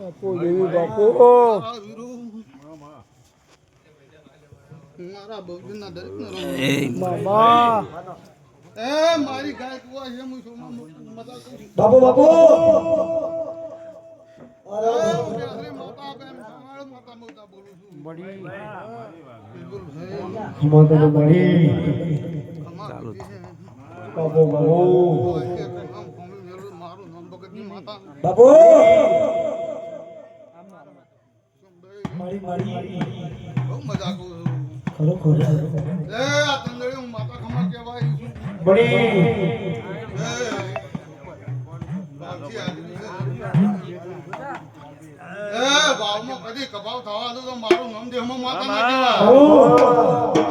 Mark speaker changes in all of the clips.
Speaker 1: બાપુ દેવી બાપુ
Speaker 2: મારા બહુજનના દરેકને
Speaker 1: મામા
Speaker 2: એ મારી ગાય કુવા છે હું શું મજા કરું
Speaker 1: બાપુ બાપુ
Speaker 2: અરે માતા બેન માતા મોટા બોલું છું
Speaker 1: બડી
Speaker 2: બિલકુલ
Speaker 1: ખમા બડી
Speaker 2: ચાલુ
Speaker 1: બાપુ બાપુ
Speaker 2: મારું નામ ભગતની માતા
Speaker 1: બાપુ મારી મારી
Speaker 2: બહુ મજા કરું
Speaker 1: ખરો ખરો
Speaker 2: એ આ તંદડી હું માતા ખમા કહેવાય છું
Speaker 1: બડી
Speaker 2: ભાવમાં કદી કબાવ થવા દો તો મારું નામ દેહમાં માતા ના કહેવાય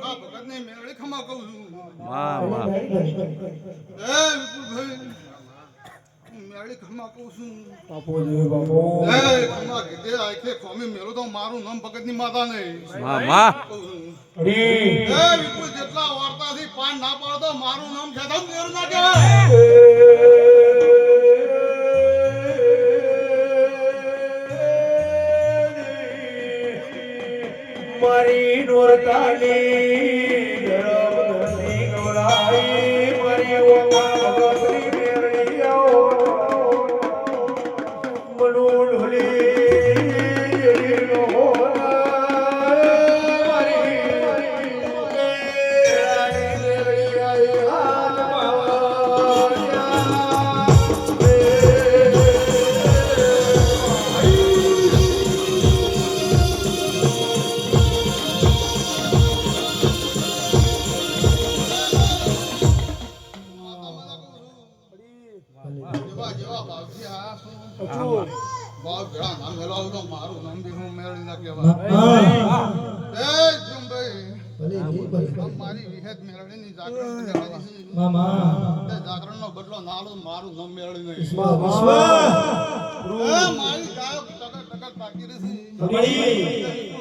Speaker 2: ભગતને મેળે ખમા કહું છું મેળી ખમા કહું છું
Speaker 1: બાપુ દેવી બાપુ
Speaker 2: ખમા કીધે આખે ખોમી મેળો તો મારું નામ ભગતની માતા નહીં
Speaker 1: બડી
Speaker 2: વિપુલ જેટલા વાર્તાથી પાન ના પાડતો મારું નામ ખેતમ મેળું ના કહેવાય
Speaker 1: મારી નોરતાલી ગરમ ગરમી ગવરાઈ મારી ઓકા ભગતની મેરડી આવો મનુ ઢોલી નો મારી મેરડી આઈ
Speaker 2: જેવા ભાવથી આયા છું ભાવ ભેળા નામ મેળાવ તો મારું નામ બી હું મેળવી ના કહેવાય એ જુમભાઈ મારી વિહેત મેળવીની જાગરણ કહેવાય
Speaker 1: મામા
Speaker 2: તે જાગરણનો બદલો નાલો મારું નામ મેળવી નહીં
Speaker 1: વિશ્વ
Speaker 2: મારી ગાય ટકર ટકર તાકી રહી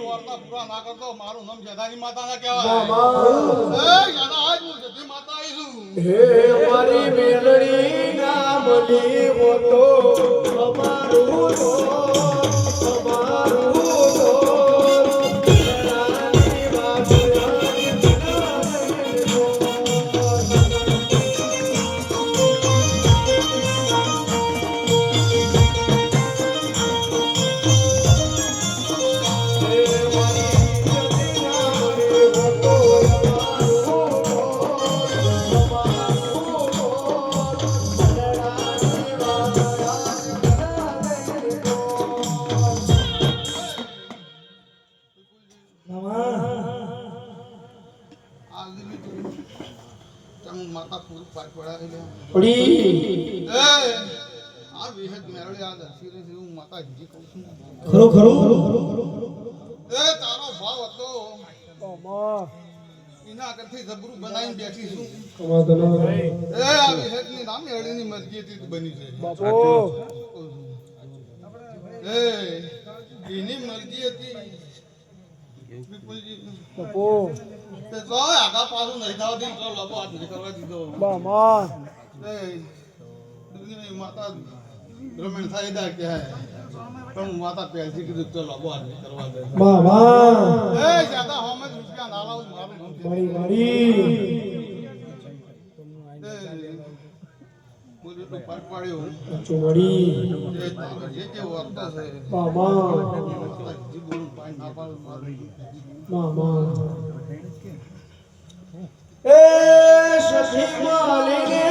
Speaker 2: વાર્તા પૂરા ના કરતો મારું નામ જધાની માતા ના કહેવાય એ યાદા આજ હું જધી માતા આવી છું
Speaker 1: હે મારી મેલડી ના મળી હો તો અમારું
Speaker 2: માતા ફૂલ પાક પડાવી
Speaker 1: પડી
Speaker 2: એ આ વિહેત મેળવી આ દસી રહી હું માતા જી કહું છું
Speaker 1: ખરો ખરો
Speaker 2: એ તારો ભાવ હતો
Speaker 1: મામા
Speaker 2: એના કરતી જબરું બનાવીને બેઠી છું
Speaker 1: કમા દનો
Speaker 2: એ આ વિહેતની નામ મેળવીની મરજીથી બની છે
Speaker 1: બાપુ
Speaker 2: એ એની મરજી હતી વિપુલજી
Speaker 1: બાપુ
Speaker 2: તે તો આગા પાછું નહીં થવા દે તો લોકો હાથ નહીં કરવા દીધો
Speaker 1: મામા
Speaker 2: એ દુનિયાની માતા રમણ થાય દા કે હે પણ માતા પહેલથી કીધું તો લોકો હાથ નહીં કરવા દે
Speaker 1: મામા
Speaker 2: એ જ્યાદા હોમે રૂપિયા ના લાવું મારું નામ
Speaker 1: મારી મારી
Speaker 2: મુજે તો પાક પાડ્યો
Speaker 1: ચુમડી
Speaker 2: એ તારો જે કે વાર્તા છે
Speaker 1: મામા
Speaker 2: જી બોલું પાઈ ના પાડું મારું
Speaker 1: મામા એ સખી માલીને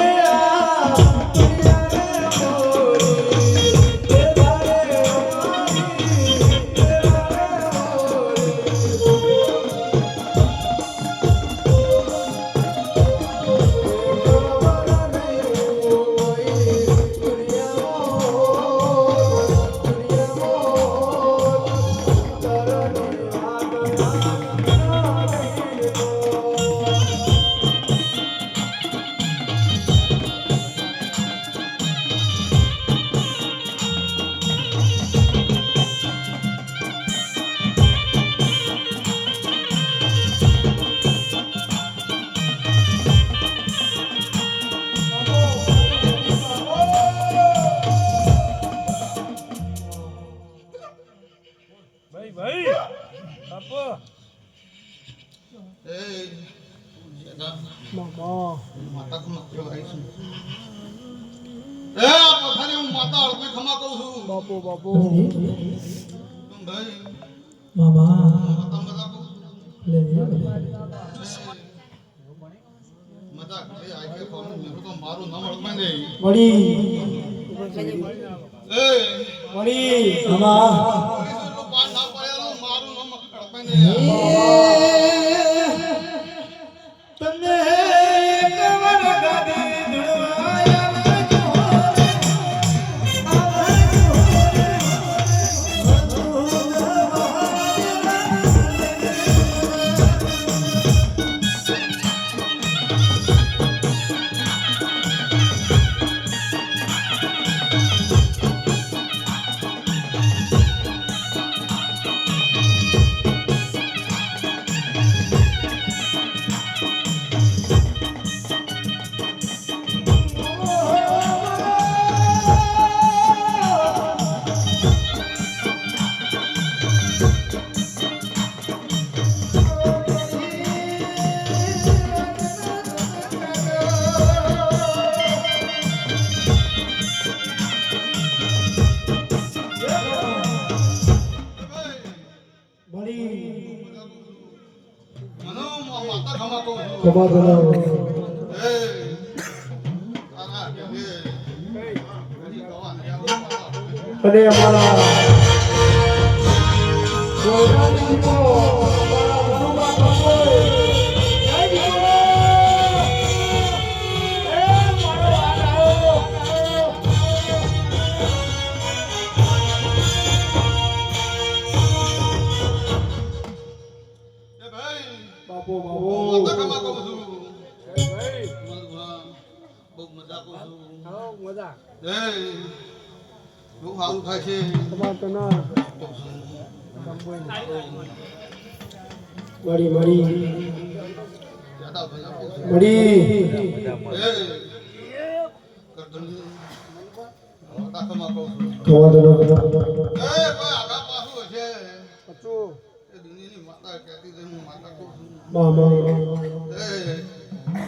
Speaker 1: મામા
Speaker 2: માતા ખમા કહેવાય છે એ આ પથારી હું માતા અળપી ખમા કહું છું
Speaker 1: બાપુ બાપુ
Speaker 2: ભાઈ
Speaker 1: મામા
Speaker 2: માતા મજા કહું
Speaker 1: લે
Speaker 2: મજા એ આકે ફોન મેરું તો મારું નામ અળપે નહીં
Speaker 1: વળી
Speaker 2: એ
Speaker 1: વળી મામા
Speaker 2: પોલીસ એટલું પાન ના પડેલું મારું નામ અળપે નહીં
Speaker 1: તને કવર ગાડી
Speaker 2: મનો માતા ખમા કહું છું
Speaker 1: ખમા કરો
Speaker 2: એ આના કે હજી દવા નહીં આવું માતા
Speaker 1: અને અમારા ગોરાજીનો અમારા મનુબા કંબોય જય જીવો એ મારો આવો
Speaker 2: એ ભાઈ
Speaker 1: બાપુ
Speaker 2: માતા ખમા
Speaker 1: બાપુ
Speaker 2: કહું છું
Speaker 1: ભાઈ
Speaker 2: બહુ મજા કહું છું
Speaker 1: આવો મજા
Speaker 2: એ બહુ સારું થાય છે
Speaker 1: તમાર તના મળી મળી
Speaker 2: જ્યાદા ભલા કહું છું
Speaker 1: મળી
Speaker 2: એ કરધણી માતા ખમા કહું છું
Speaker 1: ખમા કરો
Speaker 2: એ કોઈ આગા પાછું હશે
Speaker 1: પચું
Speaker 2: એ દુનિયાની માતા કહેતી હતી હું માતા કહું છું
Speaker 1: મામા
Speaker 2: એ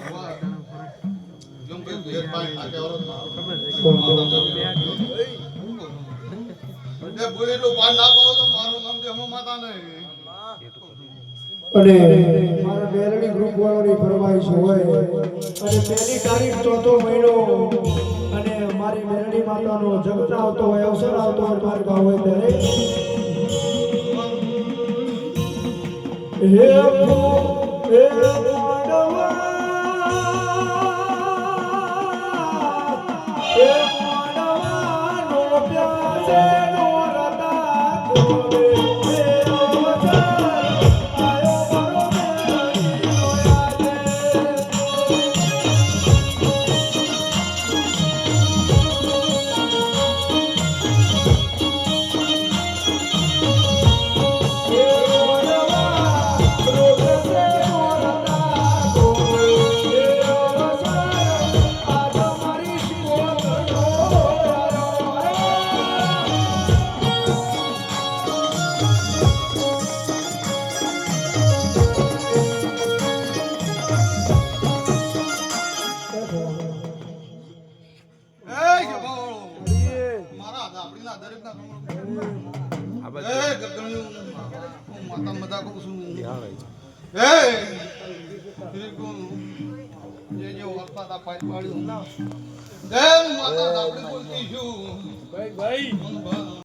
Speaker 2: વાહ જેમ કે ભેર પાણી નાખે ઓરત એ બોલેલું પાન ના પાડો તો મારું નામ દે માતા નહીં
Speaker 1: અને મારા મેરડી ગ્રુપ વાળાની ફરમાઈશ હોય અને પહેલી તારીખ ચોથો મહિનો અને મારી મેરડી માતાનો જગત આવતો હોય અવસર આવતો હોય મારા ગામ હોય ત્યારે હે પાંડવા હે પાંડવાનો પ્યાસે નો રતા કોને હે અવસર આયો મારો મેરડીનો યાદે
Speaker 2: મારા દાપડીના દરેકના એ ગગણ્યું હું માતા મજા કહું છું એ જે વર્તા પાઈ પાડ્યું એ હું માતા દાપડી બોલતી છું
Speaker 1: ભાઈ ભાઈ